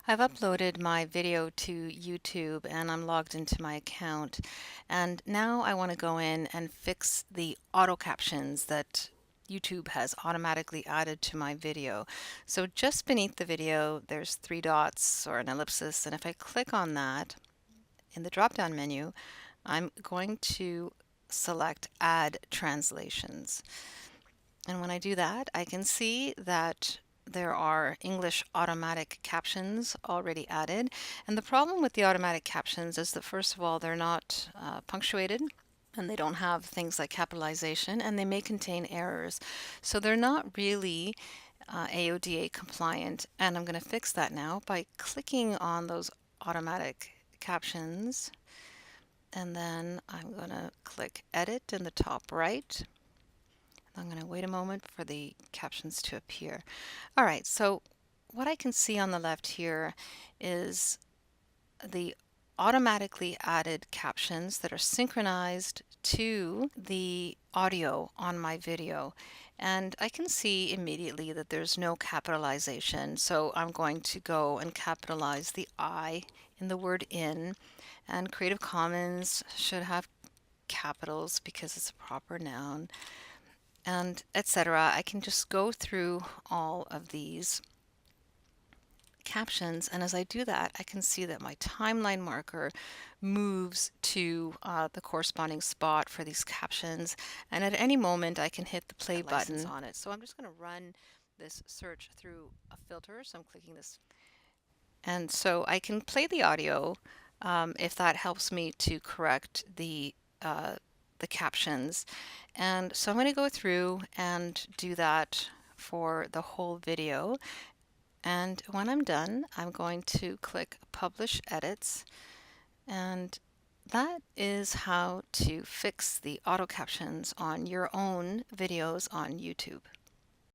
I've uploaded my video to YouTube and I'm logged into my account. And now I want to go in and fix the auto captions that YouTube has automatically added to my video. So just beneath the video, there's three dots or an ellipsis. And if I click on that in the drop-down menu, I'm going to select Add Translations. And when I do that, I can see that there are English automatic captions already added. And the problem with the automatic captions is that, first of all, they're not punctuated and they don't have things like capitalization and they may contain errors. So they're not really AODA compliant. And I'm going to fix that now by clicking on those automatic captions. And then I'm going to click Edit in the top right. I'm going to wait a moment for the captions to appear. All right, so what I can see on the left here is the automatically added captions that are synchronized to the audio on my video. And I can see immediately that there's no capitalization. So I'm going to go and capitalize the I in the word in. And Creative Commons should have capitals because it's a proper noun, and etc. I can just go through all of these captions, and as I do that, I can see that my timeline marker moves to the corresponding spot for these captions, and at any moment I can hit the play button on it. So I'm just going to run this search through a filter, so I'm clicking this, and so I can play the audio if that helps me to correct the captions. And so I'm going to go through and do that for the whole video. And when I'm done, I'm going to click Publish Edits. And that is how to fix the auto captions on your own videos on YouTube.